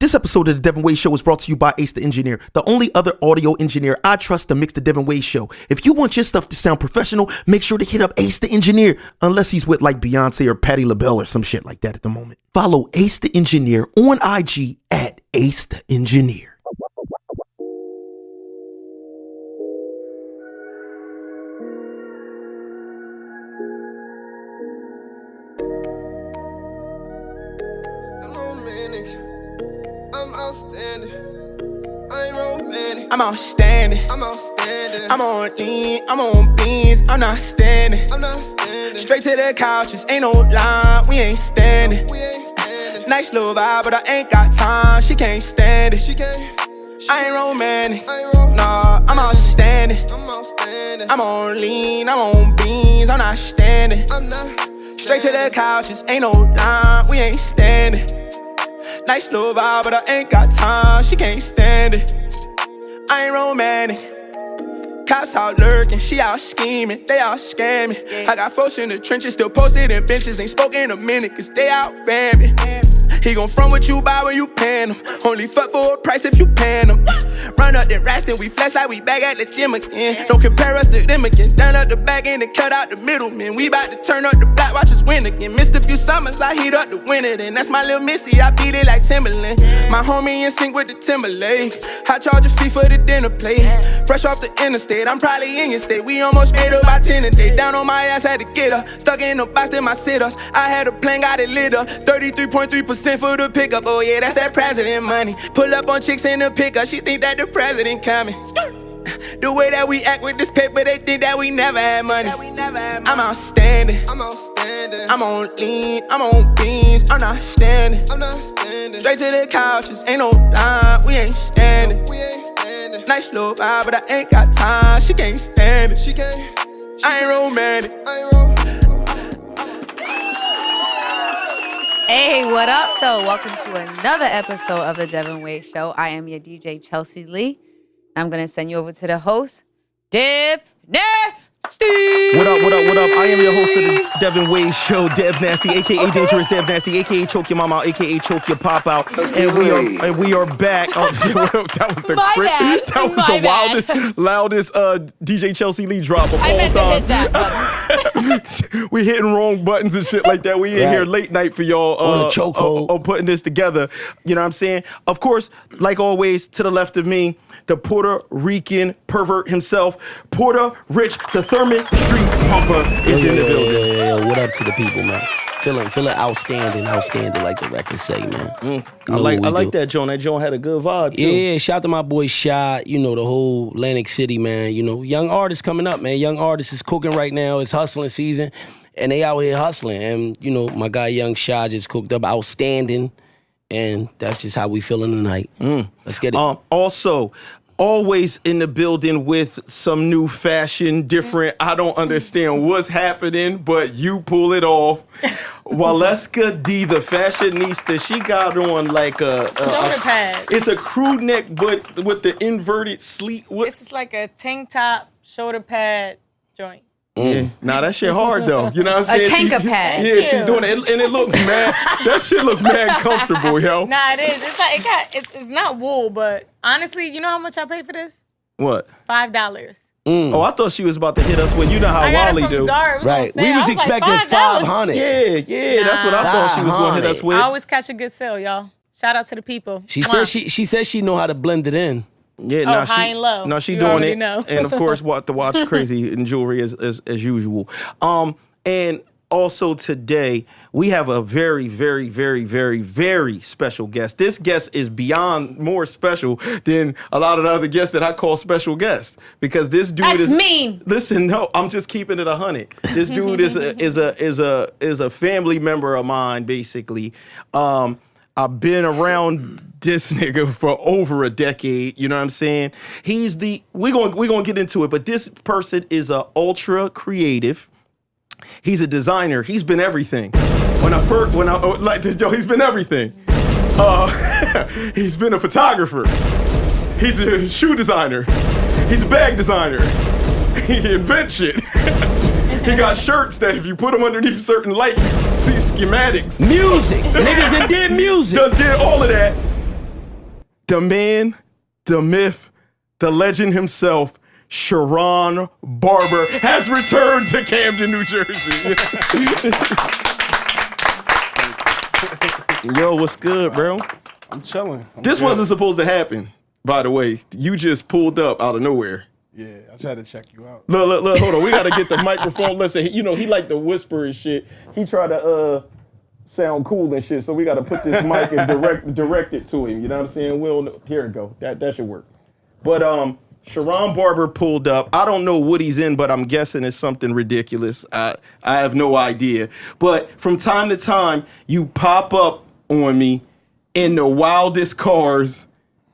This episode of The Devinwade Show is brought to you by Ace the Engineer, the only other audio engineer I trust to mix The Devinwade Show. If you want your stuff to sound professional, make sure to hit up Ace the Engineer, unless he's with like Beyonce or Patti LaBelle or some shit like that at the moment. Follow Ace the Engineer on IG at Ace the Engineer. I'm outstanding. I ain't romantic. I'm outstanding. I'm outstanding. I'm on lean, I'm on beans, I'm not standing. I'm not standing. Straight to the couches, ain't no line, we ain't standing. We ain't standing. Nice little vibe, but I ain't got time, she can't stand it. She can't. I ain't romantic. I ain't romantic. Nah, I'm outstanding. I'm outstanding. I'm on lean, I'm on beans, I'm not standing. I'm not. Straight to the couches, ain't no line, we ain't standing. Nice little vibe, but I ain't got time, she can't stand it. I ain't romantic. Cops out lurking, she out scheming, they out scamming. I got folks in the trenches, still posted in benches, ain't spoken in a minute, cause they out ramping. He gon' front what you buy when you pan him. Only fuck for a price if you pan him. Run up then rest and we flex like we back at the gym again. Don't compare us to them again. Turn up the back end and cut out the middleman. We bout to turn up the black, watch us win again. Missed a few summers, I heat up the winter. Then that's my little missy, I beat it like Timberland. My homie in sync with the Timberlake. I charge a fee for the dinner plate. Fresh off the interstate, I'm probably in your state. We almost made up by 10 a day. Down on my ass, had to get her. Stuck in the box, in my sit-ups. I had a plan, got it lit up. 33.3% for the pickup. Oh yeah, that's that president money. Pull up on chicks in the pickup. She think that the president coming. The way that we act with this paper, they think that we never had money. I'm outstanding. I'm outstanding. I'm on lean, I'm on beans, I'm not standing. I'm not standing. Straight to the couches, ain't no line, we ain't standing. We ain't standing. Nice little vibe, but I ain't got time, she can't stand it. She can't. I ain't romantic. I ain't romantic. Hey, what up, though? Welcome to another episode of The Devinwade Show. I am your DJ, Chelsea Lee. I'm going to send you over to the host, DevNasty. What up, what up, what up? I am your host of the Devinwade Show, DevNasty, a.k.a. Dangerous DevNasty, a.k.a. Choke Your Mama Out, a.k.a. Choke Your Pop Out. And we are back. Oh, that was the That was the wildest, loudest DJ Chelsea Lee drop of all time. I meant to hit that button. We hitting wrong buttons and shit like that. We in here late night for y'all on a chokehold. Putting this together. You know what I'm saying? Of course, like always, to the left of me, the Puerto Rican pervert himself, Puerto Rich, the Thurman Street Pumper is in the building. Yeah. What up to the people, man? Feeling outstanding, like the record say, man. I like that Joan. That Joan had a good vibe, too. Yeah, shout out to my boy Shot, the whole Atlantic City, man. Young artists coming up, man. Young artists is cooking right now. It's hustling season, and they out here hustling. And, my guy Young Shot just cooked up outstanding, and that's just how we feeling tonight. Let's get it. Also, always in the building with some new fashion, different. I don't understand what's happening, but you pull it off. Waleska D, the fashionista, she got on like a shoulder pad. It's a crew neck, but with the inverted sleeve. This is like a tank top shoulder pad joint. Yeah. Nah, that shit hard though. You know what I'm saying? A tanker pad. Yeah, she's doing it, and it look mad. That shit look mad comfortable, yo. Nah, it is. It's not wool, but honestly, you know how much I paid for this? What? $5. Oh, I thought she was about to hit us with, how Wally do. Zara. Right. We was expecting like $500. Yeah, that's what I thought she was going to hit us with. I always catch a good sale, y'all. Shout out to the people. She said she know how to blend it in. Yeah, high and low. No, she You doing already it. know. And of course, to watch crazy in jewelry as usual. And also today we have a very, very, very, very, very special guest. This guest is beyond more special than a lot of the other guests that I call special guests, because this dude That's is mean. Listen, no, I'm just keeping it 100. This dude is a family member of mine, basically. I've been around this nigga for over a decade, you know what I'm saying? We're going to get into it, but this person is a ultra creative. He's a designer. He's been everything. He's been everything. He's been a photographer. He's a shoe designer. He's a bag designer. He invents shit. He got shirts that if you put them underneath certain light, you see schematics. Music. Niggas that did music. Did all of that. the man, the myth, the legend himself, Sheron Barber, has returned to Camden, New Jersey. Yo, what's good, bro? I'm chilling. This wasn't supposed to happen, by the way. You just pulled up out of nowhere. Yeah, I tried to check you out. Look, hold on. We got to get the microphone. Listen, he like to whisper and shit. He tried to sound cool and shit, so we got to put this mic and direct it to him. You know what I'm saying? Here it go. That should work. But Sheron Barber pulled up. I don't know what he's in, but I'm guessing it's something ridiculous. I have no idea. But from time to time, you pop up on me in the wildest cars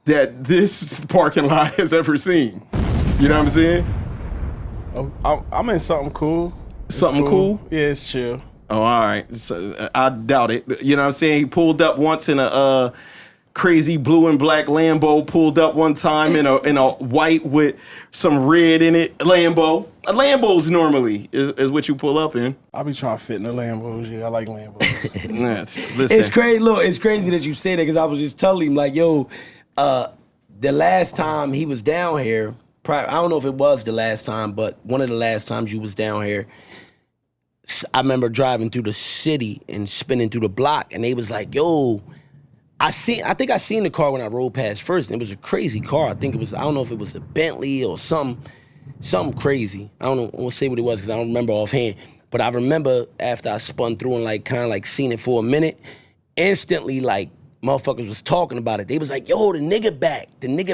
that this parking lot has ever seen. You know what I'm saying? Oh, I'm in something cool. Something cool? Yeah, it's chill. Oh, all right. So, I doubt it. You know what I'm saying? He pulled up once in a crazy blue and black Lambo, pulled up one time in a white with some red in it Lambo. A Lambo's normally is what you pull up in. I be trying to fit in the Lambos. Yeah, I like Lambos. Listen. It's crazy. Look, it's crazy that you say that because I was just telling him like, yo, the last time he was down here, I don't know if it was the last time, but one of the last times you was down here, I remember driving through the city and spinning through the block, and they was like, yo, I think I seen the car when I rode past first, and it was a crazy car. I don't know if it was a Bentley or something crazy. I won't say what it was because I don't remember offhand. But I remember after I spun through and like kind of like seen it for a minute, instantly like motherfuckers was talking about it. They was like, yo, the nigga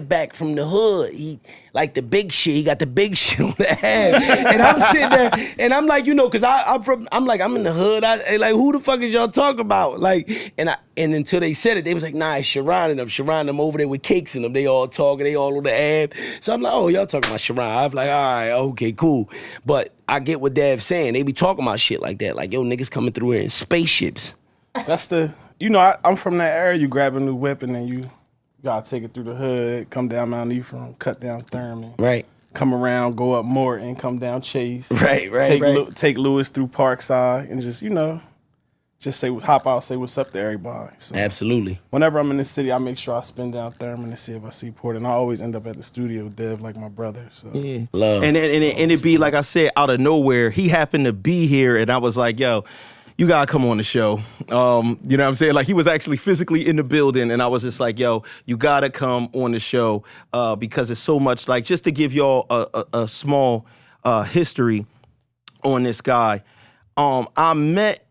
back from the hood. He like the big shit. He got the big shit on the head. And I'm sitting there and I'm like, you know, cause I'm in the hood. Like, who the fuck is y'all talking about? Like, and until they said it, they was like, nah, it's Sharon and them. Sharon them over there with cakes in them. They all talking, they all on the ad. So I'm like, oh, y'all talking about Sharon. I'm like, all right, okay, cool. But I get what Dav's saying. They be talking about shit like that. Like, yo, niggas coming through here in spaceships. That's I'm from that area. You grab a new whip and then you gotta take it through the hood, come down Mount Ephraim, cut down Thurman. Right. Come around, go up Morton, come down Chase. Right. Take Lewis through Parkside and just hop out, say what's up to everybody. So Absolutely. whenever I'm in the city, I make sure I spin down Thurman and see if I see Port. And I always end up at the studio, Dev, like my brother. So Yeah. Love. And it be like I said, out of nowhere, he happened to be here, and I was like, yo, you gotta come on the show. You know what I'm saying? Like, he was actually physically in the building, and I was just like, yo, you gotta come on the show because it's so much. Like, just to give y'all a small history on this guy. I met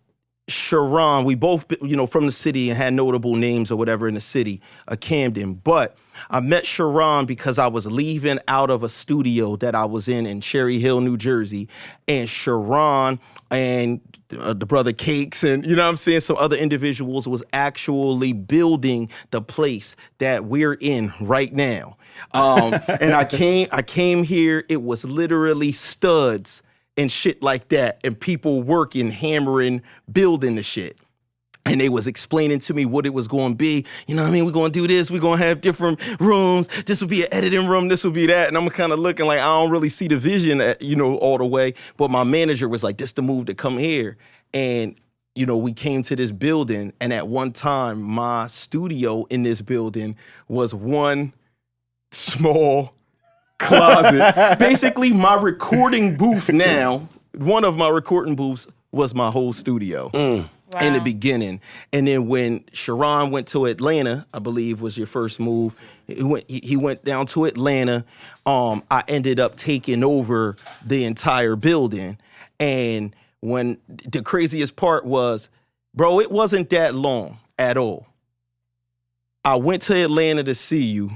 Sharon. We both, from the city and had notable names or whatever in the city of Camden. But I met Sharon because I was leaving out of a studio that I was in Cherry Hill, New Jersey. And Sharon and the brother Cakes and, you know what I'm saying, some other individuals was actually building the place that we're in right now. And I came here, it was literally studs and shit like that, and people working, hammering, building the shit. And they was explaining to me what it was going to be. You know what I mean? We're going to do this. We're going to have different rooms. This will be an editing room. This will be that. And I'm kind of looking like I don't really see the vision, all the way. But my manager was like, this the move to come here. And, we came to this building. And at one time, my studio in this building was one small closet. Basically, my recording booth now, one of my recording booths was my whole studio. Wow. In the beginning. And then when Sharon went to Atlanta, I believe was your first move, he went down to Atlanta. I ended up taking over the entire building. And when the craziest part was, bro, it wasn't that long at all. I went to Atlanta to see you.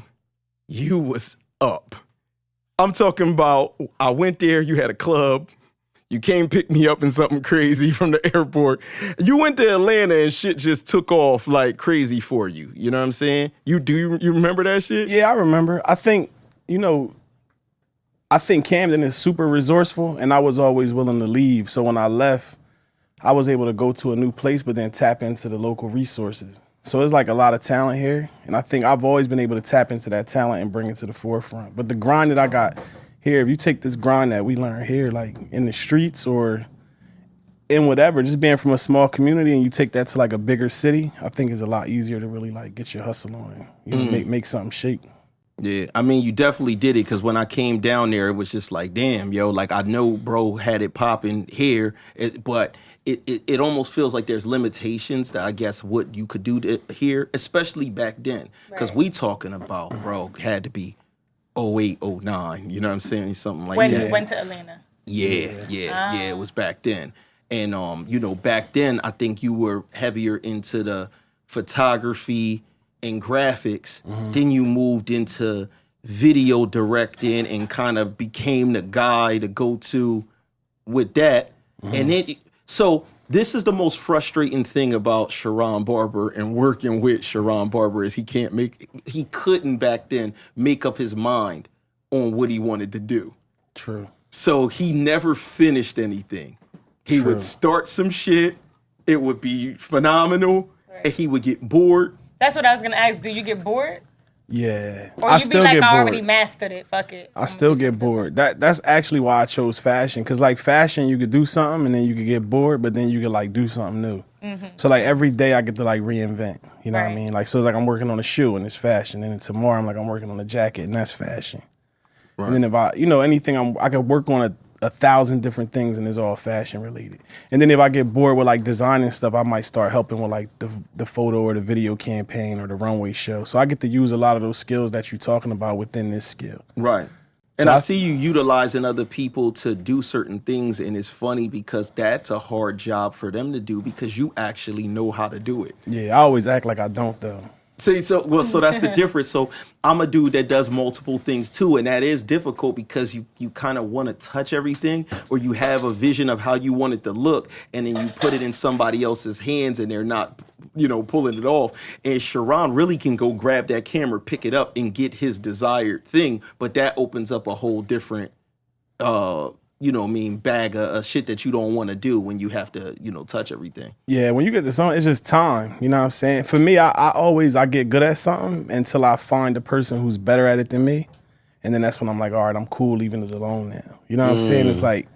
You was up. I'm talking about, I went there, you had a club. You came pick me up in something crazy from the airport. You went to Atlanta and shit just took off like crazy for you. You know what I'm saying? You remember that shit? Yeah, I remember. I think Camden is super resourceful, and I was always willing to leave. So when I left, I was able to go to a new place, but then tap into the local resources. So it's like a lot of talent here, and I think I've always been able to tap into that talent and bring it to the forefront. But the grind that I got here, if you take this grind that we learned here, like in the streets, or in whatever, just being from a small community and you take that to like a bigger city, I think is a lot easier to really like get your hustle on, you know, make something shake. Yeah, I mean, you definitely did it, because when I came down there, it was just like, damn, yo, like I know bro had it popping here, but it almost feels like there's limitations that I guess what you could do here, especially back then, because we talking about, bro, had to be 08, 09, you know what I'm saying, something like When that. you went to Atlanta. Yeah, it was back then. And you know, back then I think you were heavier into the photography and graphics. Then you moved into video directing and kind of became the guy to go to with that. And then, so this is the most frustrating thing about Sheron Barber and working with Sheron Barber is he couldn't back then make up his mind on what he wanted to do. True. So he never finished anything. He would start some shit, it would be phenomenal, and he would get bored. That's what I was gonna ask. Do you get bored? Yeah. Or I you still be like, get I bored. already mastered it. Fuck it. I still get bored. That's actually why I chose fashion. Cause like fashion, you could do something and then you could get bored, but then you could like do something new. So like every day I get to like reinvent. You know what I mean? Like so it's like I'm working on a shoe and it's fashion, and then tomorrow I'm working on a jacket and that's fashion. Right. And then if I, you know, anything I could work on a thousand different things and it's all fashion related. And then if I get bored with like designing stuff, I might start helping with like the photo or the video campaign or the runway show. So I get to use a lot of those skills that you're talking about within this skill. Right. And I see you utilizing other people to do certain things, and it's funny because that's a hard job for them to do because you actually know how to do it. Yeah, I always act like I don't though. See, so that's the difference. So I'm a dude that does multiple things too, and that is difficult because you kind of want to touch everything, or you have a vision of how you want it to look, and then you put it in somebody else's hands, and they're not, you know, pulling it off. And Sheron really can go grab that camera, pick it up, and get his desired thing, but that opens up a whole different, you know what I mean, bag of shit that you don't want to do when you have to, you know, touch everything. Yeah, when you get to something, it's just time. You know what I'm saying? For me, I get good at something until I find a person who's better at it than me. And then that's when I'm like, all right, I'm cool leaving it alone now. You know what I'm saying? It's like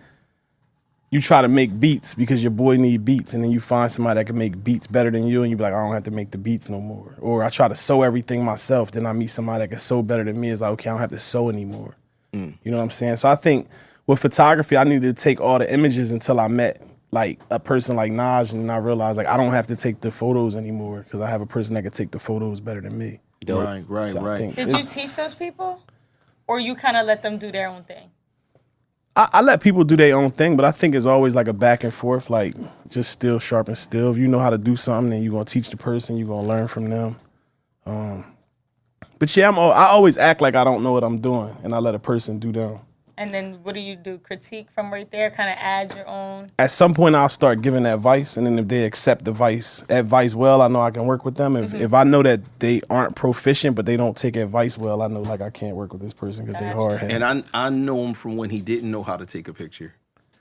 you try to make beats because your boy need beats, and then you find somebody that can make beats better than you, and you be like, I don't have to make the beats no more. Or I try to sew everything myself, then I meet somebody that can sew better than me. It's like, okay, I don't have to sew anymore. You know what I'm saying? So I think with photography, I needed to take all the images until I met like a person like Naj, and I realized like I don't have to take the photos anymore because I have a person that can take the photos better than me. Dope. Right. Did you teach those people, or you kind of let them do their own thing? I let people do their own thing, but I think it's always like a back and forth, like just still sharp and still. If you know how to do something, then you're gonna teach the person, you're gonna learn from them. But yeah, I always act like I don't know what I'm doing, and I let a person do them. And then what do you do? Critique from right there? Kind of add your own? At some point, I'll start giving advice, and then if they accept the advice well, I know I can work with them. If I know that they aren't proficient, but they don't take advice well, I know like I can't work with this person because they're hard-headed. And I know him from when he didn't know how to take a picture.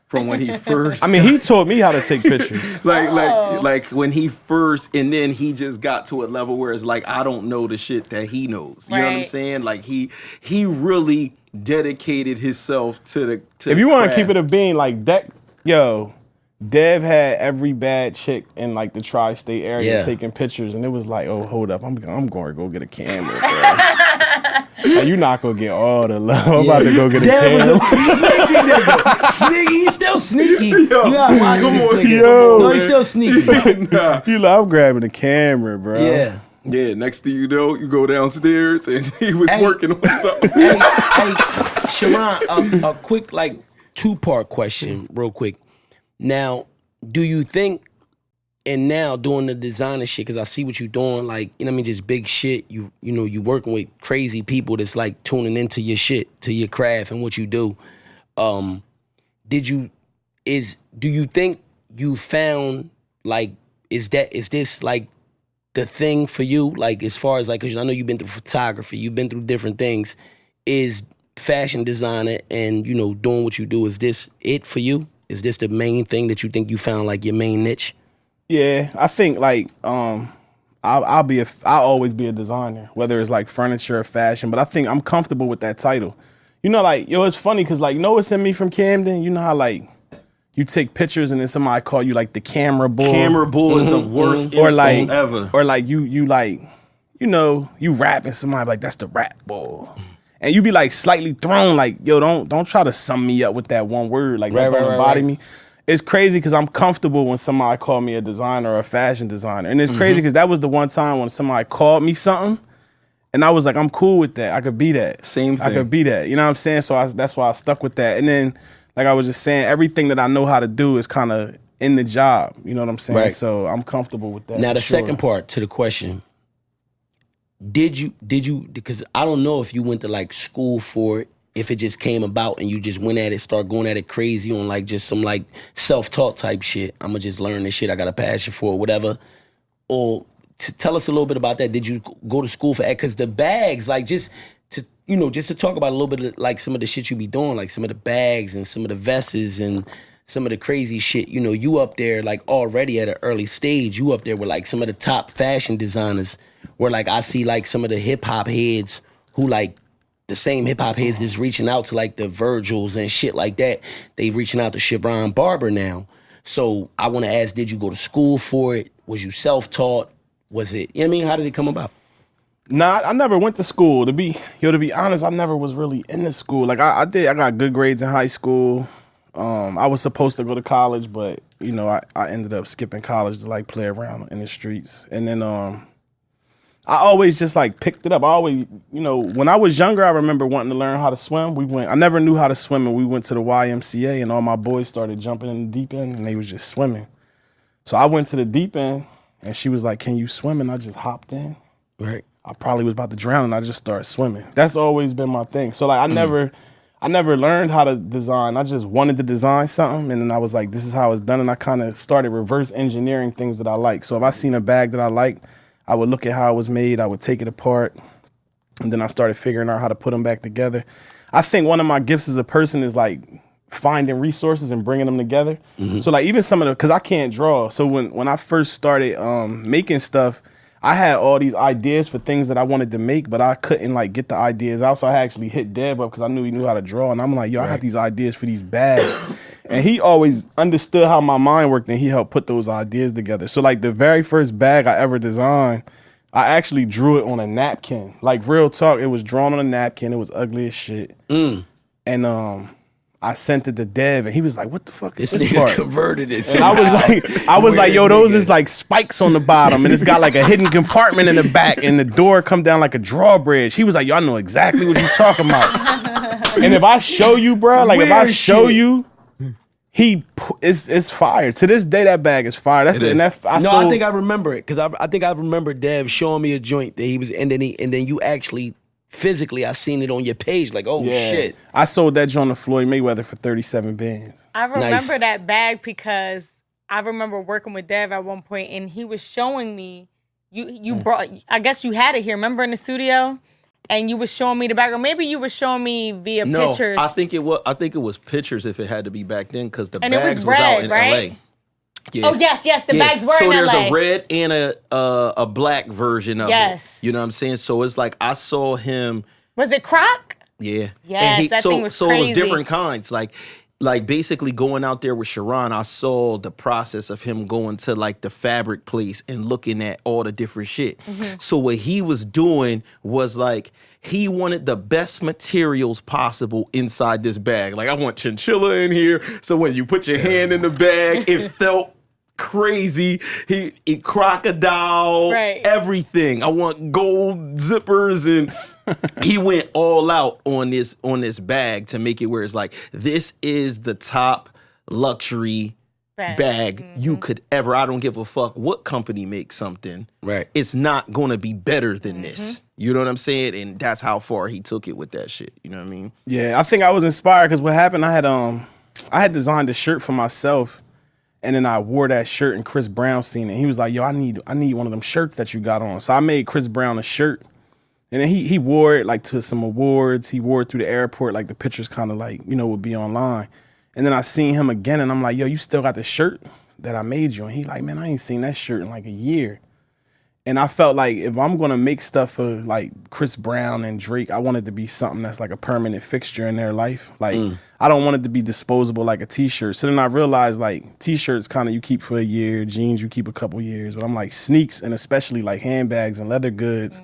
From when he first... I mean, he taught me how to take pictures. like when he first, and then he just got to a level where it's like, I don't know the shit that he knows. You know what I'm saying? Like he really dedicated himself to if you want to keep it a bean, like that, yo, Dev had every bad chick in like the tri-state area taking pictures, and it was like, oh, hold up, I'm going to go get a camera, bro. Like, you're not gonna get all the love. I'm about to go get a camera. Sneaky nigga. Sneaky, he's still sneaky. You gotta watch this nigga. Yo, no, he's still sneaky. You like, I'm grabbing the camera, bro. Yeah. Yeah, next thing you know, you go downstairs and he was working on something. hey, Sheron, a quick like 2-part question, real quick. Now, do you think, and now doing the designer shit, because I see what you're doing, like, you know what I mean, just big shit. You know, you working with crazy people that's like tuning into your shit, to your craft and what you do. Do you think you found like, is this like the thing for you? Like, as far as like, cause I know you've been through photography, you've been through different things. Is fashion designer and, you know, doing what you do, is this it for you? Is this the main thing that you think you found like your main niche? Yeah, I think like I'll always be a designer, whether it's like furniture or fashion. But I think I'm comfortable with that title. You know, like, yo, it's funny because like, you know what's in me from Camden? You know how like you take pictures and then somebody call you like the camera bull. Camera bull is the worst Or like, insult ever. or like you like, you know, you rapping somebody like that's the rap bull. And you be like slightly thrown, like, yo, don't try to sum me up with that one word. Like, that don't embody me. It's crazy because I'm comfortable when somebody called me a designer or a fashion designer. And it's crazy because that was the one time when somebody called me something and I was like, I'm cool with that. I could be that. Same thing. I could be that. You know what I'm saying? So that's why I stuck with that. And then, like I was just saying, everything that I know how to do is kind of in the job. You know what I'm saying? Right. So I'm comfortable with that. Now, the sure. second part to the question, did you, because I don't know if you went to like school for it, if it just came about and you just went at it, start going at it crazy on like just some like self-taught type shit. I'm gonna just learn this shit. I got a passion for it, whatever. Or tell us a little bit about that. Did you go to school for that? Because the bags, like just to talk about a little bit of like some of the shit you be doing, like some of the bags and some of the vests and some of the crazy shit. You know, you up there like already at an early stage. You up there with like some of the top fashion designers. Where like I see like some of the hip hop heads who like the same hip hop heads is reaching out to like the Virgils and shit like that. They reaching out to Sheron Barber now. So I want to ask, did you go to school for it? Was you self-taught? Was it, you know what I mean? How did it come about? Nah, I never went to school. To be honest, I never was really into school. Like I got good grades in high school. I was supposed to go to college, but you know, I ended up skipping college to like play around in the streets. And then I always just like picked it up. I always, you know, when I was younger, I remember wanting to learn how to swim. I never knew how to swim, and we went to the YMCA, and all my boys started jumping in the deep end, and they was just swimming. So I went to the deep end, and she was like, "Can you swim?" And I just hopped in. Right. I probably was about to drown, and I just started swimming. That's always been my thing. So like, I never learned how to design. I just wanted to design something, and then I was like, "This is how it's done," and I kind of started reverse engineering things that I like. So if I seen a bag that I like, I would look at how it was made, I would take it apart, and then I started figuring out how to put them back together. I think one of my gifts as a person is like finding resources and bringing them together. So like even some of because I can't draw. So when I first started making stuff, I had all these ideas for things that I wanted to make, but I couldn't like get the ideas out. So I actually hit Dev up because I knew he knew how to draw. And I'm like, yo, I got these ideas for these bags. And he always understood how my mind worked, and he helped put those ideas together. So like the very first bag I ever designed, I actually drew it on a napkin. Like real talk, it was drawn on a napkin. It was ugly as shit. And I sent it to Dev, and he was like, "What the fuck is this part?" Converted it. And I was like, "Yo, those is like spikes on the bottom, and it's got like a hidden compartment in the back, and the door come down like a drawbridge." He was like, "Yo, I know exactly what you talking about." And if I show you, bro, like if I show you. It's fire. To this day, that bag is fire. That's I think I remember it because I think I remember Dev showing me a joint that he was, and then you actually physically I seen it on your page. Like, oh shit! I sold that joint to Floyd Mayweather for 37 bands. I remember that bag because I remember working with Dev at one point, and he was showing me. You brought. I guess you had it here. Remember in the studio. And you was showing me the back, or maybe you were showing me via pictures. I think it was pictures if it had to be back then, because the and bags it was red, out in right? LA. Yeah. Oh yes, the bags were in LA. So there's a red and a black version of it. You know what I'm saying? So it's like I saw him. Was it Croc? Yeah. Yes, that thing was crazy. So it was different kinds. Like basically going out there with Sharon, I saw the process of him going to like the fabric place and looking at all the different shit. So what he was doing was like, he wanted the best materials possible inside this bag. Like, I want chinchilla in here. So when you put your hand in the bag, it felt crazy. He crocodile, everything. I want gold zippers, and he went all out on this bag to make it where it's like, this is the top luxury bag you could ever. I don't give a fuck what company makes something. Right. It's not gonna be better than this. You know what I'm saying? And that's how far he took it with that shit. You know what I mean? Yeah, I think I was inspired because what happened, I had designed a shirt for myself, and then I wore that shirt, and Chris Brown seen it. And he was like, "Yo, I need one of them shirts that you got on." So I made Chris Brown a shirt, and then he wore it like to some awards. He wore it through the airport, like the pictures kind of like, you know, would be online. And then I seen him again, and I'm like, "Yo, you still got the shirt that I made you?" And he like, "Man, I ain't seen that shirt in like a year." And I felt like if I'm gonna make stuff for like Chris Brown and Drake, I want it to be something that's like a permanent fixture in their life. Like I don't want it to be disposable like a t-shirt. So then I realized like t-shirts kind of you keep for a year, jeans you keep a couple years. But I'm like sneaks and especially like handbags and leather goods.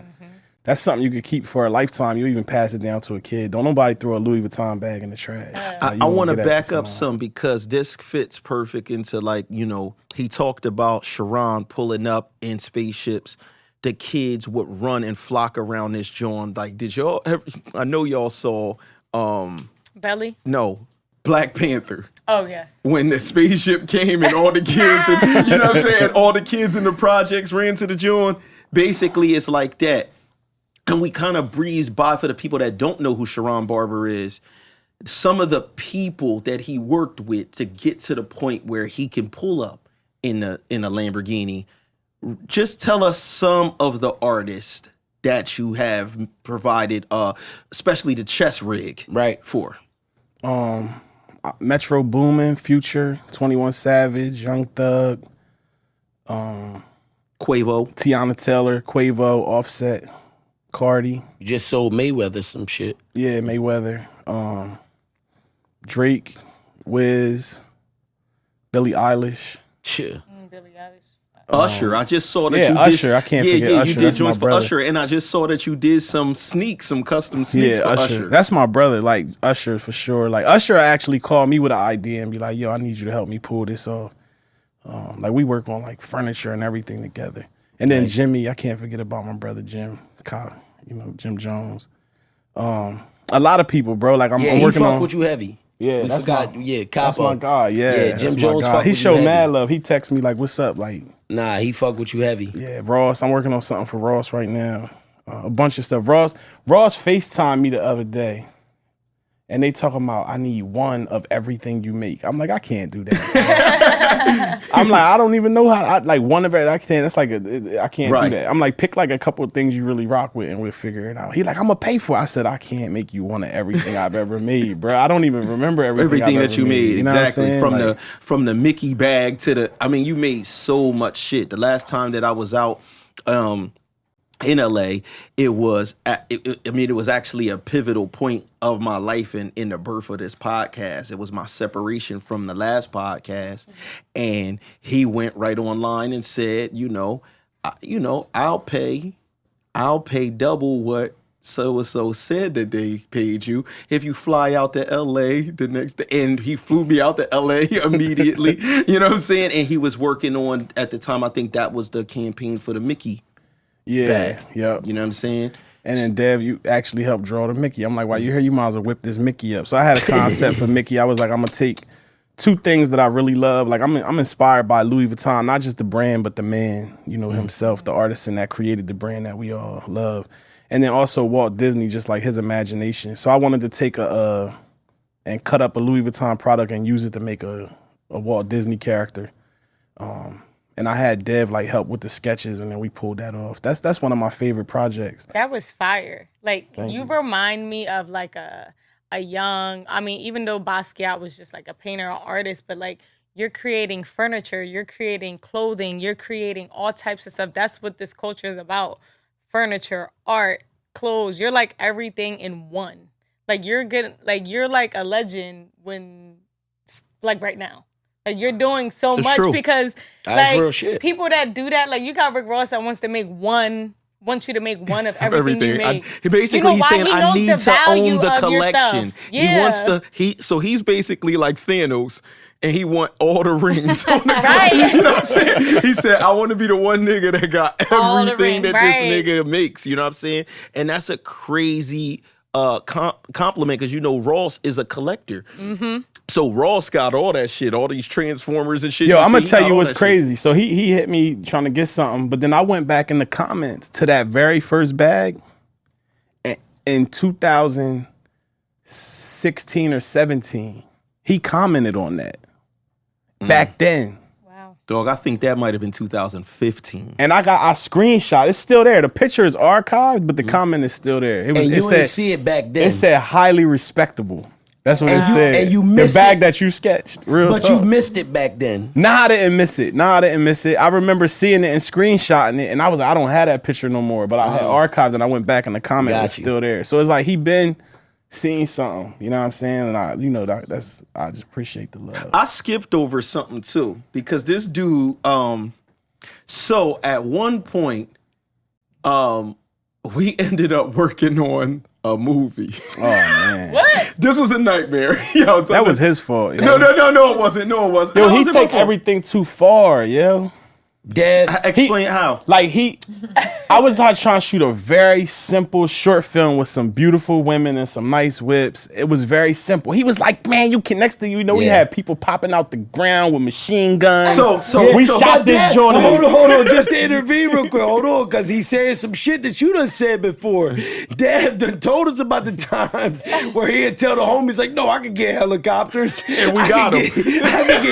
That's something you could keep for a lifetime. You even pass it down to a kid. Don't nobody throw a Louis Vuitton bag in the trash. I want to back up some because this fits perfect into like, you know, he talked about Sheron pulling up in spaceships. The kids would run and flock around this joint. Like, did y'all ever, I know y'all saw Belly? No, Black Panther. Oh, yes. When the spaceship came and all the kids, and, you know what I'm saying? All the kids in the projects ran to the joint. Basically, it's like that. And we kind of breeze by for the people that don't know who Sheron Barber is. Some of the people that he worked with to get to the point where he can pull up in a Lamborghini. Just tell us some of the artists that you have provided, especially the chess rig, for. Metro Boomin, Future, 21 Savage, Young Thug, Quavo, Tiana Taylor, Quavo, Offset, Cardi. You just sold Mayweather some shit. Yeah, Mayweather. Drake, Wiz, Billie Eilish. Sure. Billie Eilish. Usher, I just saw that yeah, you Usher. did. I can't forget Usher. You did That's my joints for brother. Usher, and I just saw that you did some custom sneaks for Usher. That's my brother. Like Usher for sure. Like Usher actually called me with an idea and be like, "Yo, I need you to help me pull this off." Like we work on like furniture and everything together. And then Jimmy, I can't forget about my brother Jim, Jim Jones. A lot of people, bro. Like I'm he working fuck on. with you heavy. Yeah, we that's forgot. That's my guy. Yeah, Jim that's Jones. my guy. Fuck He with you showed heavy. mad love. He texted me like, "What's up?" Like, nah, he fuck with you heavy. yeah, Ross. I'm working on something for Ross right now. A bunch of stuff. Ross FaceTimed me the other day, and they talking about I need one of everything you make. I'm like, I can't do that. I'm like, I don't even know how. One of it. I can't. That's like I can't do that. I'm like, pick like a couple of things you really rock with, and we'll figure it out. He like, I'm gonna pay for it. I said, I can't make you one of everything I've ever made, bro. I don't even remember everything that you made. You know exactly what I'm saying? from the Mickey bag to the. I mean, you made so much shit. The last time that I was out. In LA, it was actually a pivotal point of my life in the birth of this podcast. It was my separation from the last podcast, and he went right online and said, I'll pay double what so and so said that they paid you if you fly out to LA the next day. And he flew me out to LA immediately. You know what I'm saying? And he was working on at the time. I think that was the campaign for the Mickey. Yeah, yeah. You know what I'm saying? And then Dev, you actually helped draw the Mickey. I'm like, while you're here, you might as well whip this Mickey up. So I had a concept for Mickey. I was like, I'm gonna take two things that I really love. Like I'm inspired by Louis Vuitton, not just the brand, but the man, himself, the artisan that created the brand that we all love. And then also Walt Disney, just like his imagination. So I wanted to take and cut up a Louis Vuitton product and use it to make a Walt Disney character. And I had Dev like help with the sketches, and then we pulled that off. That's one of my favorite projects. That was fire. Like Thank you. remind me of like a young. I mean, even though Basquiat was just like a painter or artist, but like you're creating furniture, you're creating clothing, you're creating all types of stuff. That's what this culture is about: furniture, art, clothes. You're like everything in one. Like you're good. Like you're like a legend when, like right now. Like you're doing so It's much true. because That's like real shit. people that do that, like you got Rick Ross that wants you to make one of everything you make. He's You know why? saying He I knows need the to value own the of your collection. stuff. He Yeah. wants so he's basically like Thanos, and he want all the rings on the Right. You know what I'm saying? He said, I want to be the one nigga that got All the everything rings, that right. this nigga makes. You know what I'm saying? And that's a crazy compliment because Ross is a collector. Mm-hmm. So Ross got all that shit, all these Transformers and shit. Yo, You I'm see, gonna he tell got you all what's that shit. crazy. So he hit me trying to get something, but then I went back in the comments to that very first bag in 2016 or 17. He commented on that back then. Wow. Dog, I think that might have been 2015. And I screenshot. It's still there. The picture is archived, but the comment is still there. And you didn't see it back then. It said highly respectable. That's what And it you- said. and you the missed bag it. that you sketched. Real But talk. you missed it back then. Nah, I didn't miss it. I remember seeing it and screenshotting it, and I was like, I don't have that picture no more. But I had archived, and I went back, and the comment Got was you. still there. So it's like he been seeing something. You know what I'm saying? And I just appreciate the love. I skipped over something too because this dude. So at one point, we ended up working on a movie. Oh man, What? This was a nightmare. Yo, so that was his fault. No, it wasn't. No, it wasn't. Yo, How he was it my take fault? everything too far, yo. Dad, Explain how. Like I was like trying to shoot a very simple short film with some beautiful women and some nice whips. It was very simple. He was like, man, next thing you know, we Yeah. had people popping out the ground with machine guns. So we so shot this Dad, joint. hold on, just to intervene real quick. Hold on, because he's saying some shit that you done said before. Dad done told us about the times where he'd tell the homies, like, no, I can get helicopters. And we I got can I can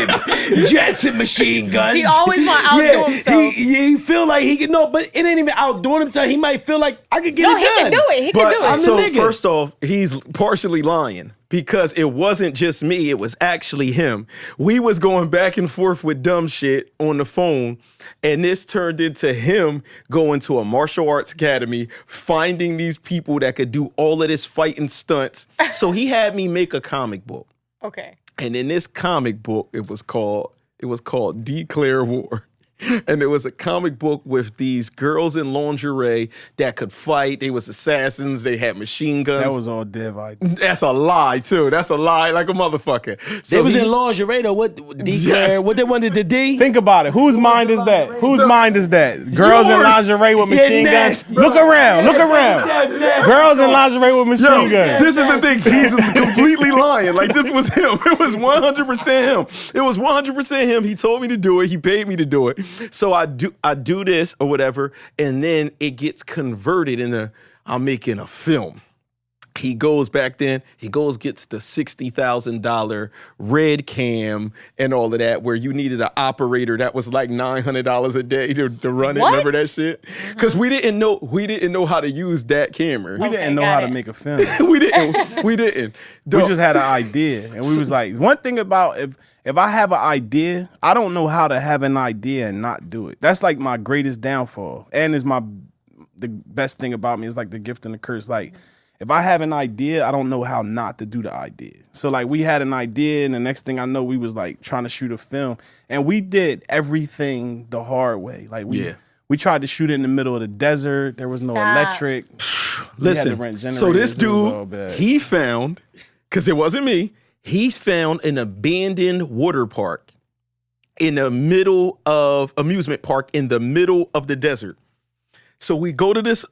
get jets and machine guns. He always want to outdo himself. He feel like he can, no, but it ain't even outdoing himself. He might feel like, I could get No, it he done. can do it. He can do I'm it. the So nigga. first off, he's partially lying because it wasn't just me, it was actually him. We was going back and forth with dumb shit on the phone, and this turned into him going to a martial arts academy, finding these people that could do all of this fighting stunts. So he had me make a comic book. Okay. And in this comic book, it was called Declare War. And it was a comic book with these girls in lingerie that could fight. They was assassins. They had machine guns. That was all Dev idea. That's a lie too. That's a lie like a motherfucker. So They was he- in lingerie though. What Yes. What they wanted to D? Think about it. Whose mind is that? Whose mind is that? Girls in Yours. lingerie with machine Yeah, guns. nasty. Look around. Girls in lingerie with machine guns. This is the thing. He's completely lying. Like this was him. It was 100% him. It was 100% him. He told me to do it. He paid me to do it. So I do this or whatever, and then it gets converted into I'm making a film. He goes back then, gets the $60,000 red cam and all of that, where you needed an operator that was like $900 a day to run it. What? Remember that shit? Because we didn't know how to use that camera. We didn't know got how it. to make a film. We didn't. We just had an idea, and we was like, one thing about if I have an idea, I don't know how to have an idea and not do it. That's like my greatest downfall, and is the best thing about me is like the gift and the curse. Like if I have an idea, I don't know how not to do the idea. So like we had an idea, and the next thing I know, we was like trying to shoot a film, and we did everything the hard way. Like we tried to shoot it in the middle of the desert. There was no Stop. electric. Listen, rent so this generators. It was all dude, bad. he found, because it wasn't me, he found an abandoned water park in the middle of amusement park in the middle of the desert. So we go to this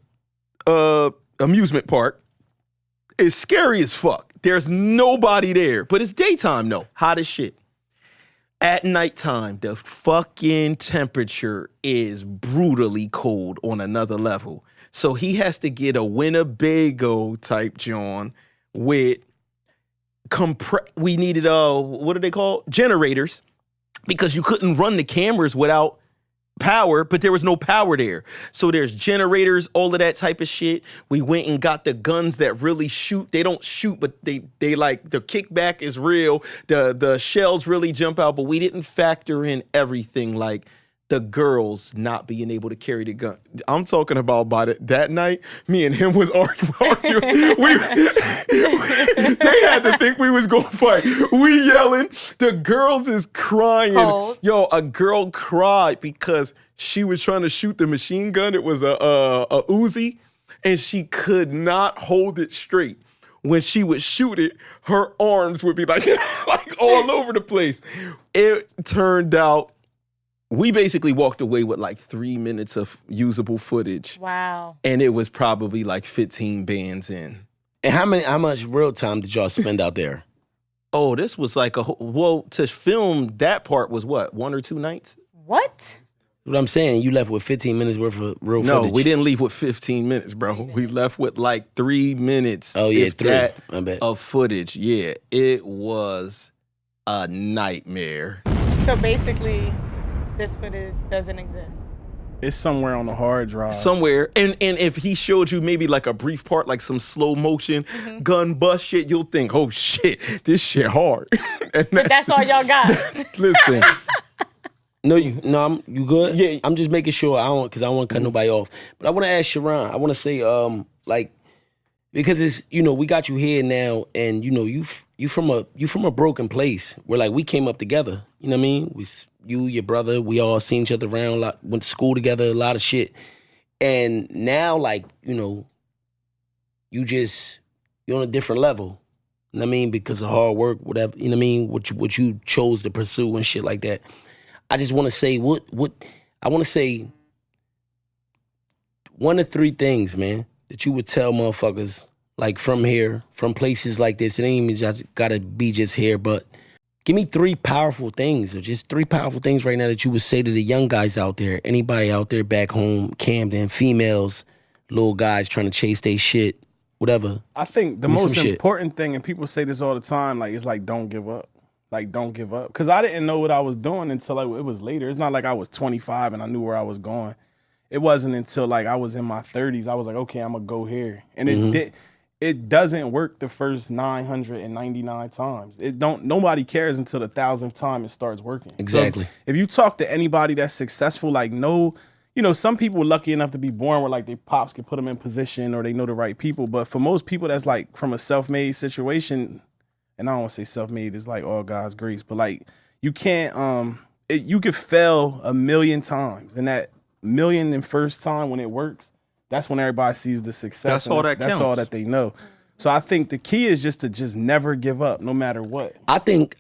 amusement park. It's scary as fuck. There's nobody there, but it's daytime though, hot as shit. At nighttime, the fucking temperature is brutally cold on another level. So he has to get a Winnebago type John with we needed what are they called? Generators, because you couldn't run the cameras without power, but there was no power there. So there's generators, all of that type of shit. We went and got the guns that really shoot. They don't shoot, but they like the kickback is real. The shells really jump out, but we didn't factor in everything like the girls not being able to carry the gun. I'm talking about that night, me and him was arguing. They had to think we was gonna fight. We yelling. The girls is crying. Cold. Yo, a girl cried because she was trying to shoot the machine gun. It was a Uzi, and she could not hold it straight. When she would shoot it, her arms would be like all over the place. It turned out we basically walked away with like 3 minutes of usable footage. Wow. And it was probably like 15 bands in. And how much real time did y'all spend out there? Oh, this was like to film that part was what, 1 or 2 nights? What? What I'm saying, you left with 15 minutes worth of real No, footage. we didn't leave with 15 minutes, bro. We left with like 3 minutes. Oh, yeah, if 3. that, I bet. of footage. Yeah, it was a nightmare. So basically, this footage doesn't exist. It's somewhere on the hard drive. somewhere. And if he showed you maybe like a brief part, like some slow motion gun bust shit, you'll think, oh shit, this shit hard. And But that's all y'all got. Listen, No, you good? Yeah. I'm just making sure I don't want to cut nobody off. But I want to ask Sheron. I want to say, like, because it's, we got you here now, and you from a broken place where like we came up together. You know what I mean? You, your brother, we all seen each other around a lot, went to school together, a lot of shit. And now, like, you're on a different level. You know what I mean? Because of hard work, whatever. You know what I mean? What you chose to pursue and shit like that. I just want to say I want to say 1 to 3 things, man, that you would tell motherfuckers like from here, from places like this. It ain't even just gotta be just here, but give me 3 powerful things, or just 3 powerful things right now that you would say to the young guys out there, anybody out there back home, Camden, females, little guys trying to chase their shit, whatever. I think the Give me most some shit. important thing, and people say this all the time, like, it's like, don't give up. Like, don't give up. Because I didn't know what I was doing until like, it was later. It's not like I was 25 and I knew where I was going. It wasn't until like I was in my 30s, I was like, okay, I'm going to go here. And it doesn't work the first 999 times. Nobody cares until the 1,000th time it starts working. Exactly. So if you talk to anybody that's successful, like some people are lucky enough to be born where like their pops can put them in position or they know the right people. But for most people that's like from a self-made situation, and I don't want to say self-made is like all God's grace, but like you can't, you could fail 1,000,000 times, and that 1,000,001st time when it works, that's when everybody sees the success. That's all that That's counts. all that they know. So I think the key is just to never give up, no matter what. I think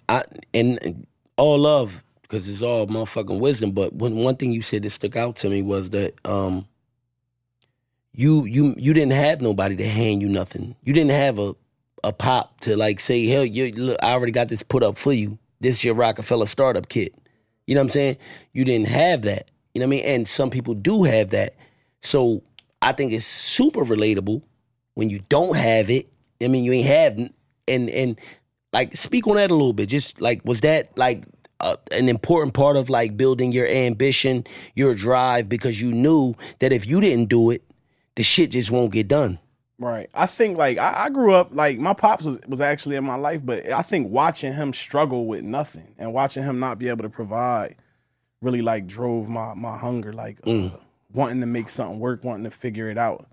and all love, because it's all motherfucking wisdom. But one thing you said that stuck out to me was that you didn't have nobody to hand you nothing. You didn't have a pop to like say, hell, look, I already got this put up for you. This is your Rockefeller startup kit. You know what I'm saying? You didn't have that. You know what I mean? And some people do have that. So I think it's super relatable when you don't have it. I mean, you ain't have, and like, speak on that a little bit. Just like, was that like an important part of like building your ambition, your drive, because you knew that if you didn't do it, the shit just won't get done. Right. I think like I grew up, like my pops was actually in my life, but I think watching him struggle with nothing and watching him not be able to provide really like drove my hunger, like wanting to make something work, wanting to figure it out.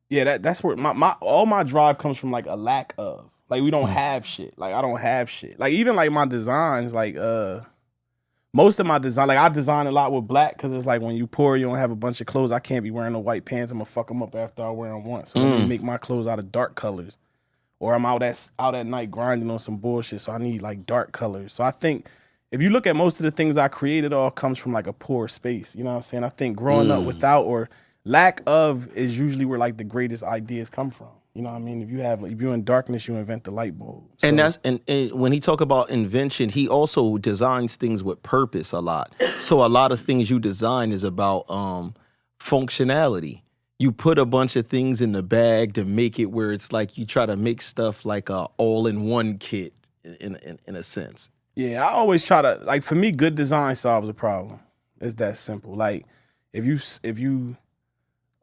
Yeah, that's where all my drive comes from, like a lack of. Like we don't have shit. Like I don't have shit. Like even like my designs, like most of my design, like I design a lot with black because it's like when you poor, you don't have a bunch of clothes. I can't be wearing no white pants. I'm gonna fuck them up after I wear them once. So let me make my clothes out of dark colors. Or I'm out at night grinding on some bullshit, so I need like dark colors. So I think if you look at most of the things I create, it all comes from like a poor space. You know what I'm saying? I think growing up without or lack of is usually where like the greatest ideas come from. You know what I mean? If you're in darkness, you invent the light bulb. So, and when he talk about invention, he also designs things with purpose a lot. So a lot of things you design is about functionality. You put a bunch of things in the bag to make it where it's like you try to make stuff like a all-in-one kit in a sense. yeah, I always try to, like, for me, good design solves a problem. It's that simple. Like if you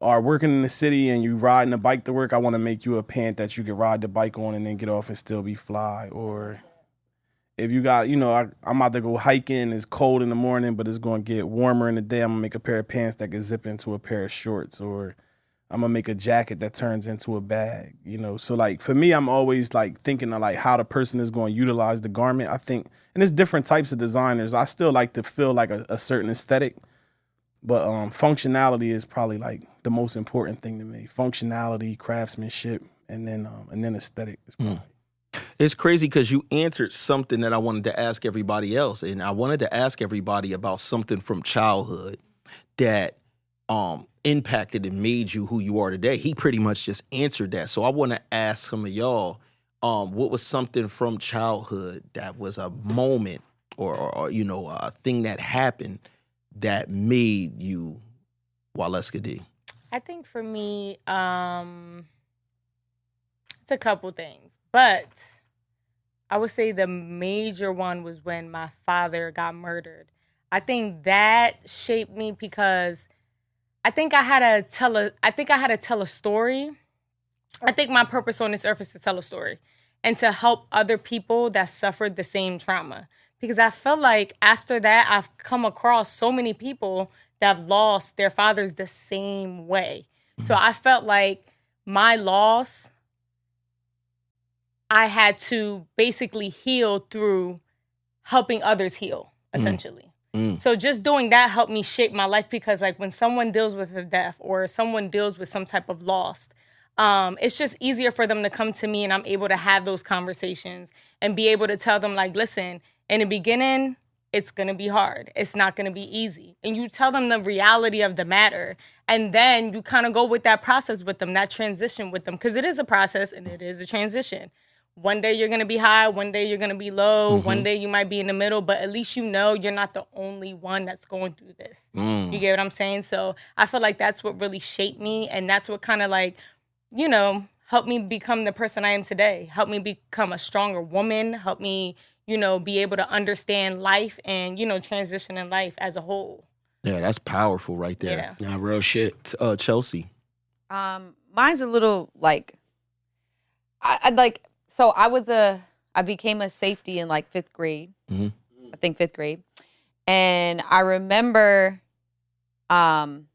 are working in the city and you riding a bike to work, I want to make you a pant that you can ride the bike on and then get off and still be fly. Or if you got, I'm about to go hiking, it's cold in the morning, but it's going to get warmer in the day, I'm going to make a pair of pants that can zip into a pair of shorts. Or I'm going to make a jacket that turns into a bag, So like for me, I'm always like thinking of like how the person is going to utilize the garment. I think, and there's different types of designers. I still like to feel like a certain aesthetic. But functionality is probably like the most important thing to me. Functionality, craftsmanship, and then aesthetic is probably. It's crazy because you answered something that I wanted to ask everybody else, and I wanted to ask everybody about something from childhood that impacted and made you who you are today. He pretty much just answered that. So I want to ask some of y'all, what was something from childhood that was a moment or a thing that happened that made you Waleska D? I think for me, it's a couple things. But I would say the major one was when my father got murdered. I think that shaped me because I think I had to tell a story. I think my purpose on this earth is to tell a story and to help other people that suffered the same trauma. Because I felt like after that, I've come across so many people that have lost their fathers the same way. Mm-hmm. So I felt like my loss, I had to basically heal through helping others heal, essentially. So just doing that helped me shape my life because like when someone deals with a death or someone deals with some type of loss, it's just easier for them to come to me and I'm able to have those conversations and be able to tell them like, listen, in the beginning, it's going to be hard. It's not going to be easy. And you tell them the reality of the matter. And then you kind of go with that process with them, that transition with them, because it is a process and it is a transition. One day you're going to be high, one day you're going to be low, one day you might be in the middle, but at least you know you're not the only one that's going through this. You get what I'm saying? So I feel like that's what really shaped me, and that's what kind of like, you know, helped me become the person I am today, helped me become a stronger woman, helped me, you know, be able to understand life and, you know, transition in life as a whole. Yeah, that's powerful right there. Yeah. Nah, real shit. Chelsea. Mine's a little like, So I became a safety in like 5th grade. I think 5th grade. And I remember, I'm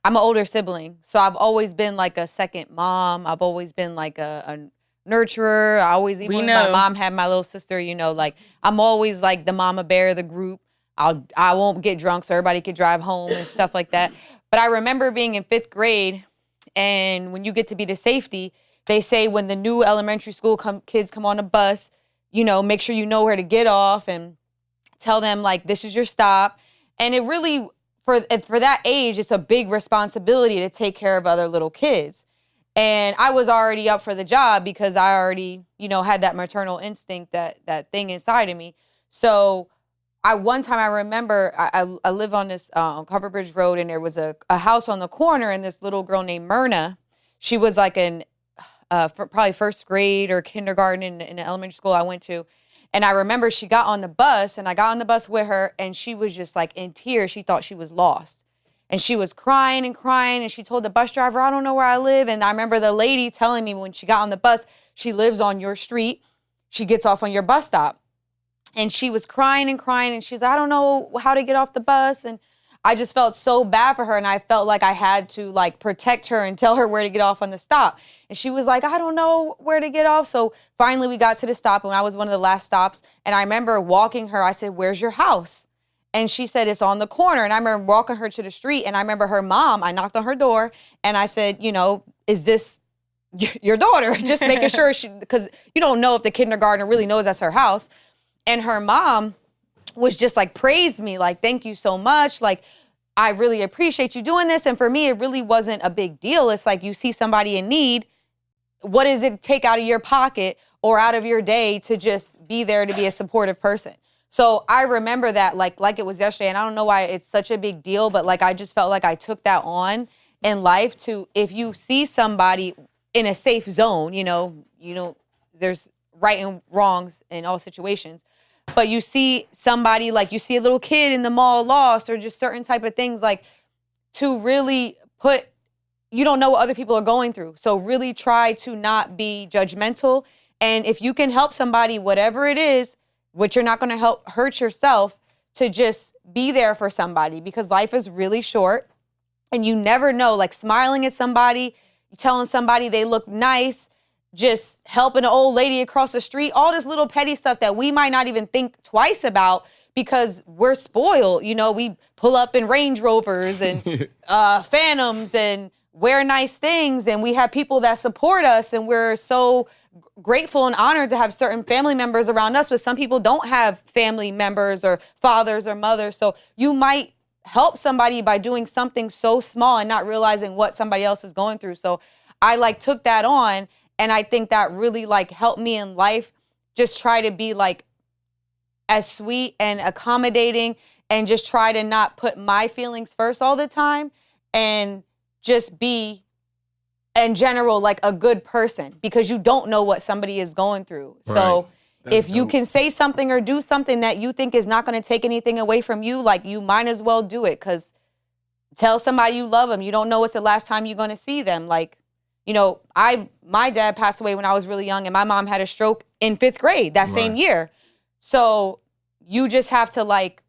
an older sibling. So I've always been like a second mom. I've always been like a nurturer. I always, even when my mom had my little sister, you know, like I'm always like the mama bear of the group. I won't get drunk so everybody could drive home and stuff like that. But I remember being in 5th grade, and when you get to be the safety, they say when the new elementary school kids come on a bus, you know, make sure you know where to get off and tell them like, this is your stop. And it really, for that age, it's a big responsibility to take care of other little kids. And I was already up for the job because I already, you know, had that maternal instinct, that thing inside of me. So one time I remember I live on this Covered Bridge Road, and there was a house on the corner, and this little girl named Myrna, she was like probably 1st grade or kindergarten in the elementary school I went to. And I remember she got on the bus, and I got on the bus with her, and she was just like in tears. She thought she was lost. And she was crying and crying, and she told the bus driver, I don't know where I live. And I remember the lady telling me when she got on the bus, she lives on your street. She gets off on your bus stop. And she was crying and crying, and she's like, I don't know how to get off the bus. And I just felt so bad for her, and I felt like I had to like protect her and tell her where to get off on the stop. And she was like, I don't know where to get off. So finally we got to the stop, and I was one of the last stops. And I remember walking her, I said, where's your house? And she said, it's on the corner. And I remember walking her to the street, and I remember her mom, I knocked on her door, and I said, you know, is this your daughter? Just making sure because you don't know if the kindergartner really knows that's her house. And her mom was just like, praised me, like, thank you so much. Like, I really appreciate you doing this. And for me, it really wasn't a big deal. It's like you see somebody in need. What does it take out of your pocket or out of your day to just be there to be a supportive person? So I remember that like it was yesterday, and I don't know why it's such a big deal, but like I just felt like I took that on in life to, if you see somebody in a safe zone, you know, there's right and wrongs in all situations, but you see somebody, like you see a little kid in the mall lost, or just certain type of things, like to really you don't know what other people are going through. So really try to not be judgmental. And if you can help somebody, whatever it is, which you're not going to hurt yourself, to just be there for somebody, because life is really short and you never know, like smiling at somebody, telling somebody they look nice, just helping an old lady across the street, all this little petty stuff that we might not even think twice about because we're spoiled. You know, we pull up in Range Rovers and Phantoms and wear nice things, and we have people that support us, and we're so grateful and honored to have certain family members around us, but some people don't have family members or fathers or mothers. So you might help somebody by doing something so small and not realizing what somebody else is going through. So I like took that on, and I think that really like helped me in life. Just try to be like as sweet and accommodating, and just try to not put my feelings first all the time, and just be in general like a good person, because you don't know what somebody is going through. Right. So If you can say something or do something that you think is not going to take anything away from you, like, you might as well do it. Because tell somebody you love them. You don't know it's the last time you're going to see them. Like, you know, my dad passed away when I was really young, and my mom had a stroke in 5th grade that same year. So you just have to, like,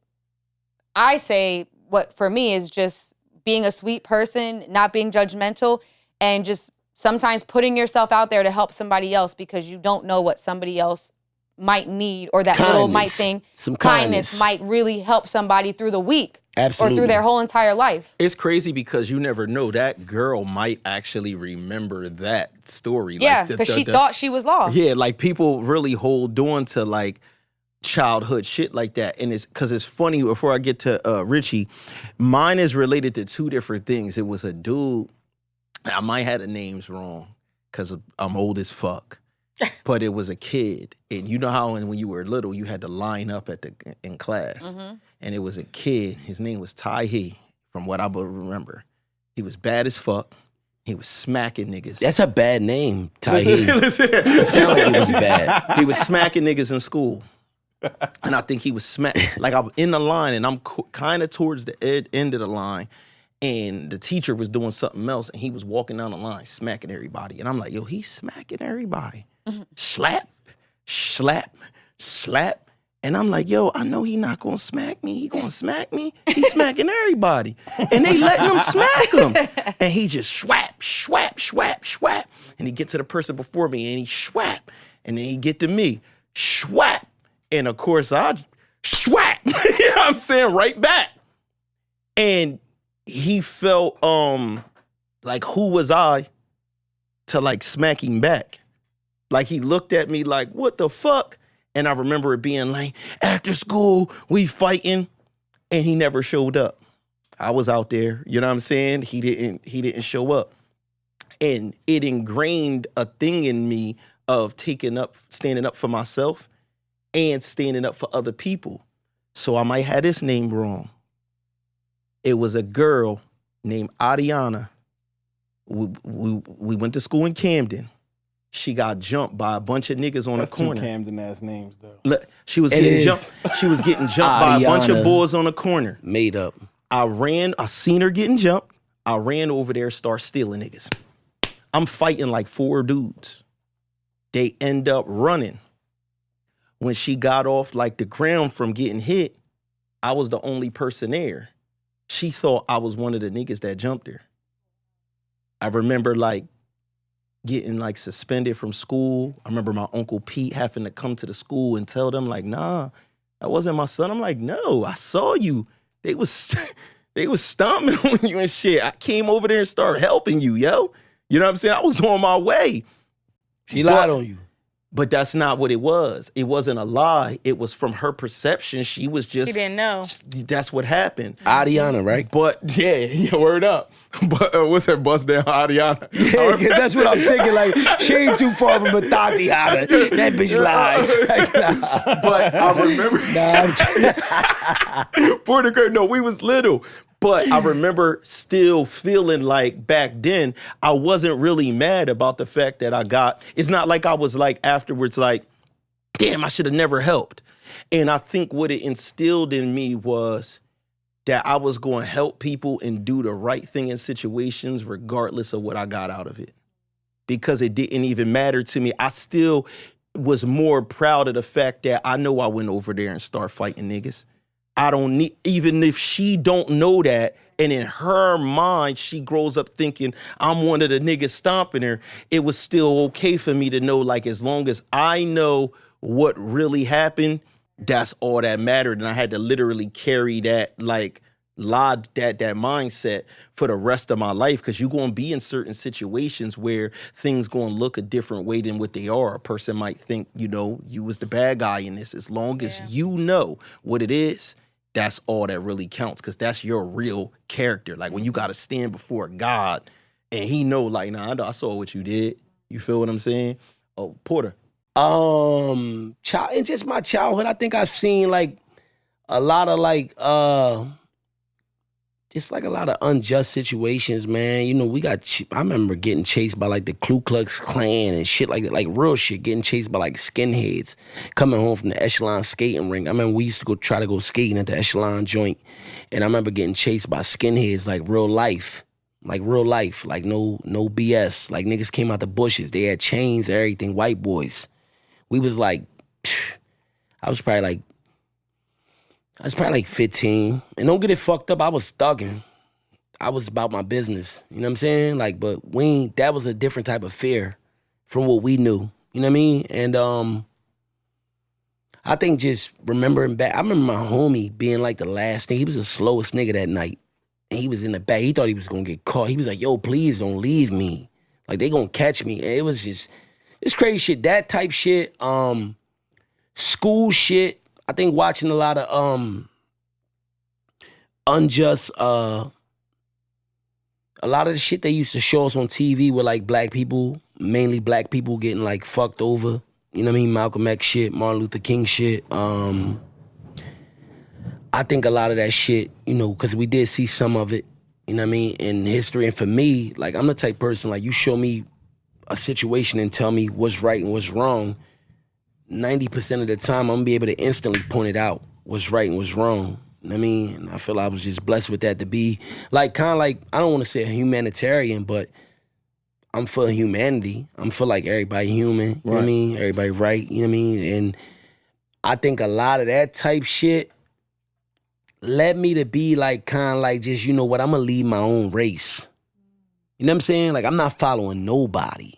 I say what for me is just being a sweet person, not being judgmental, and just sometimes putting yourself out there to help somebody else, because you don't know what somebody else might need, or that little might thing. Some kindness might really help somebody through the week. Absolutely. Or through their whole entire life. It's crazy because you never know. That girl might actually remember that story. Yeah, because she thought she was lost. Yeah, like, people really hold on to, like, childhood shit like that. And it's because it's funny, before I get to Richie, mine is related to 2 different things. It was a dude, I might have the names wrong because I'm old as fuck. But it was a kid, and you know how when you were little, you had to line up in class, and it was a kid. His name was Ty He, from what I remember. He was bad as fuck. He was smacking niggas. That's a bad name, Ty He. It sounded like it was bad. He was smacking niggas in school, and I think he was like, I'm in the line, and I'm kind of towards the end of the line, and the teacher was doing something else, and he was walking down the line smacking everybody, and I'm like, yo, he's smacking everybody. Slap, slap, slap. And I'm like, yo, I know he not gonna smack me. He gonna smack me. He's smacking everybody. And they letting him smack him. And he just swap, swap, swap, swap. And he get to the person before me, and he swap. And then he get to me, swap. And of course, I swap. You know what I'm saying? Right back. And he felt like, who was I to, like, smack him back? Like, he looked at me like, what the fuck? And I remember it being like, after school, we fighting. And he never showed up. I was out there, you know what I'm saying? He didn't show up. And it ingrained a thing in me of standing up for myself and standing up for other people. So I might have this name wrong. It was a girl named Adiana. We went to school in Camden. She got jumped by a bunch of niggas on the corner. That's 2 Camden-ass names, though. Look, she was getting jumped. She was getting jumped by a bunch of boys on the corner. Made up. I seen her getting jumped. I ran over there, start stealing niggas. I'm fighting like 4 dudes. They end up running. When she got off, like, the ground from getting hit, I was the only person there. She thought I was one of the niggas that jumped her. I remember, like, getting, like, suspended from school. I remember my Uncle Pete having to come to the school and tell them, like, nah, that wasn't my son. I'm like, no, I saw you. They was stomping on you and shit. I came over there and started helping you, yo. You know what I'm saying? I was on my way. She lied on you. But that's not what it was. It wasn't a lie. It was from her perception. She was just... She didn't know. That's what happened. Adiana, right? But, yeah, word up. But what's that bust down, Adiana? Yeah, that's what I'm thinking. Like, she ain't too far from a Tatiana. That bitch lies. But I remember... For the girl, no, we was little. But I remember still feeling like back then, I wasn't really mad about the fact that I got... It's not like I was like afterwards like, damn, I should have never helped. And I think what it instilled in me was that I was going to help people and do the right thing in situations regardless of what I got out of it. Because it didn't even matter to me. I still was more proud of the fact that I know I went over there and started fighting niggas. I don't need, even if she don't know that, and in her mind, she grows up thinking I'm one of the niggas stomping her, it was still okay for me to know, like, as long as I know what really happened, that's all that mattered. And I had to literally carry that, like, that mindset for the rest of my life, because you're going to be in certain situations where things going to look a different way than what they are. A person might think, you know, you was the bad guy in this. As long as you know what it is, that's all that really counts, because that's your real character. Like, when you got to stand before God and he know, like, nah, I saw what you did. You feel what I'm saying? Oh, Porter. In just my childhood, I think I've seen, like, a lot of, like, it's like a lot of unjust situations, man. You know, I remember getting chased by like the Ku Klux Klan and shit like that, like real shit, getting chased by like skinheads coming home from the Echelon skating rink. I remember we used to try to go skating at the Echelon joint, and I remember getting chased by skinheads like real life, like no BS. Like niggas came out the bushes, they had chains, everything, white boys. We was like, I was probably like 15. And don't get it fucked up, I was thugging. I was about my business. You know what I'm saying? Like, but that was a different type of fear from what we knew. You know what I mean? And I think just remembering back, I remember my homie being like the last thing. He was the slowest nigga that night. And he was in the back. He thought he was gonna get caught. He was like, yo, please don't leave me. Like, they gonna catch me. And it was just, it's crazy shit. That type shit, school shit. I think watching a lot of unjust, a lot of the shit they used to show us on TV with like black people, mainly black people getting like fucked over. You know what I mean? Malcolm X shit, Martin Luther King shit. I think a lot of that shit, you know, because we did see some of it, you know what I mean, in history. And for me, like, I'm the type of person, like, you show me a situation and tell me what's right and what's wrong, 90% of the time, I'm gonna be able to instantly point it out, what's right and what's wrong. You know what I mean? And I feel I was just blessed with that to be, like, kind of like, I don't want to say a humanitarian, but I'm for humanity. I'm for, like, everybody human, you know what I mean? Everybody right, you know what I mean? And I think a lot of that type shit led me to be, like, kind of like just, you know what, I'm gonna lead my own race. You know what I'm saying? Like, I'm not following nobody.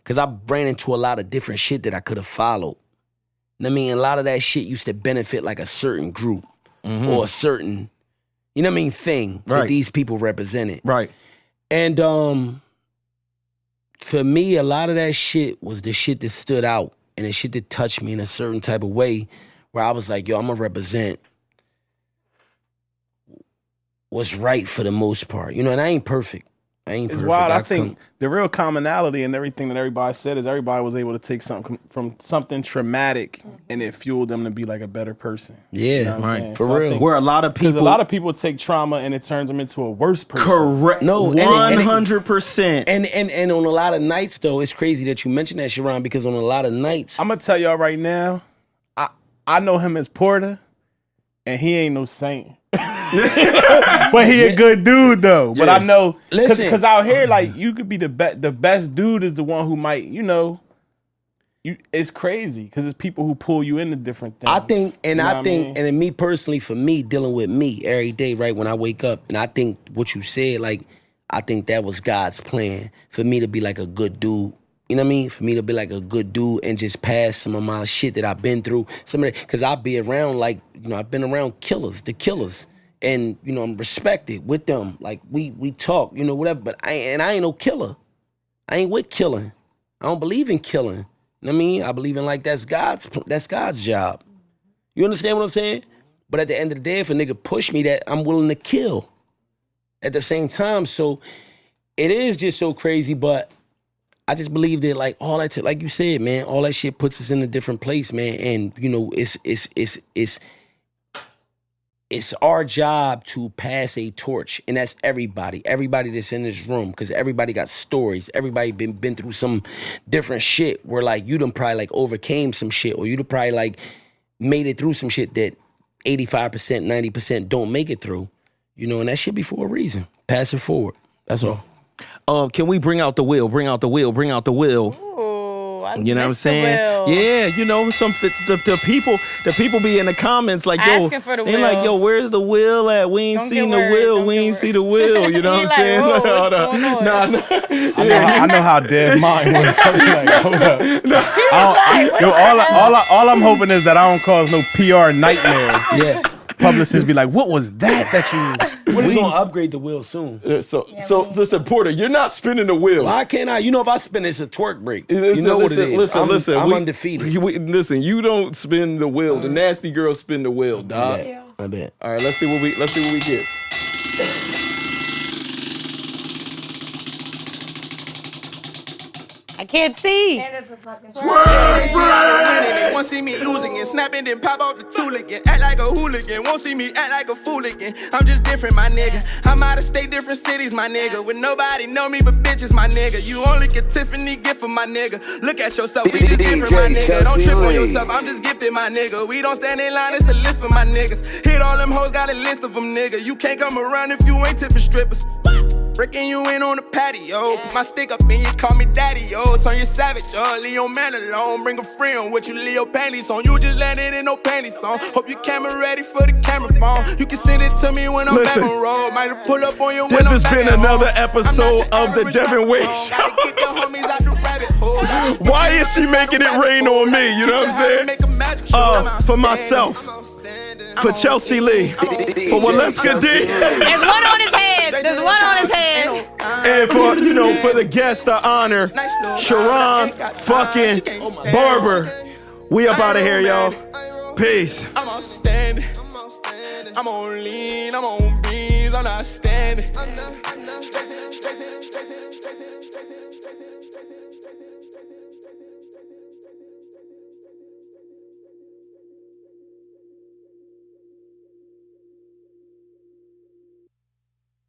Because I ran into a lot of different shit that I could have followed. You know what I mean? A lot of that shit used to benefit like a certain group or a certain, you know what I mean, thing that these people represented. Right. And for me, a lot of that shit was the shit that stood out and the shit that touched me in a certain type of way where I was like, yo, I'm going to represent what's right for the most part. You know, and I ain't perfect. It's wild. I think the real commonality in everything that everybody said is everybody was able to take something from something traumatic and it fueled them to be like a better person. Yeah, you know what I'm saying? For so real. Where a lot of people, because a lot of people take trauma and it turns them into a worse person. Correct. No, 100%. And on a lot of nights though, it's crazy that you mentioned that, Sheron, because on a lot of nights, I'm gonna tell y'all right now, I know him as Porter, and he ain't no saint. But he a good dude though. But I know because out here, like, you could be the best dude is the one who might, you know, it's crazy because it's people who pull you into different things. I think, and you know I think, mean? and me personally, for me, dealing with me every day, right, when I wake up, and I think what you said, like, I think that was God's plan for me to be like a good dude. You know what I mean? For me to be like a good dude and just pass some of my shit that I've been through. Some of that, because I be around, like, you know, I've been around the killers. And, you know, I'm respected with them. Like, we talk, you know, whatever. But I ain't no killer. I ain't with killing. I don't believe in killing. You know what I mean? I believe in, like, that's God's job. You understand what I'm saying? But at the end of the day, if a nigga push me, that I'm willing to kill at the same time. So it is just so crazy. But I just believe that, like, all that shit, like you said, man, all that shit puts us in a different place, man. And, you know, it's our job to pass a torch, and that's everybody that's in this room, because everybody got stories. Everybody been through some different shit where, like, you done probably, like, overcame some shit, or you done probably, like, made it through some shit that 85%, 90% don't make it through. You know, and that shit be for a reason. Pass it forward. That's all. Can we bring out the wheel? Bring out the wheel. Bring out the wheel. Ooh, I You know what I'm missed the saying? wheel. Yeah, you know, the people be in the comments like, yo, Asking for the they like, wheel. yo, where's the wheel at? We ain't Don't seen get the worried, wheel. don't We get ain't worried. see the wheel. You know You what I'm like, saying? whoa, what's going on? I know how dead mine was. I be like, hold up. All I'm hoping is that I don't cause no PR nightmare. Yeah. Publicists be like, what was that you... We're gonna upgrade the wheel soon. So listen, Porter, you're not spinning the wheel. Why can't I? You know, if I spin, it's a twerk break. Listen, You know what it is. Listen. I'm we- undefeated. listen, you don't spin the wheel. The nasty girls spin the wheel, dog. I bet. All right, let's see what we get. I can't see. They won't see me losing and snapping, then pop out the tool again. Act like a hooligan, won't see me act like a fool again. I'm just different, my nigga. I'm out of state, different cities, my nigga. With nobody know me but bitches, my nigga. You only get Tiffany gift for my nigga. Look at yourself, we just different, my nigga. Don't trip on yourself, I'm just gifted, my nigga. We don't stand in line, it's a list for my niggas. Hit all them hoes, got a list of them, nigga. You can't come around if you ain't tipping strippers. Breaking you in on the patio. Put my stick up and you call me daddy, yo. Turn you savage, leave your man alone. Bring a friend with you, leave your panties on. You just landed in no panties on. Hope your camera ready for the camera phone. You can send it to me when I'm back on road. Might pull up on you when This I'm has back been at another home. episode of the Devinwade Show. Gotta get the homies out the rabbit hole. Why is she making it rain on me? You know what I'm saying? For myself, for Chelsea Lee, for Waleska D, There's one on his head. There's one on his head. and for for the guest of honor, Sheron fucking Barber. We up out of here, y'all. Peace. I'm outstanding. I'm on lean, I'm on beans, I'm not standing.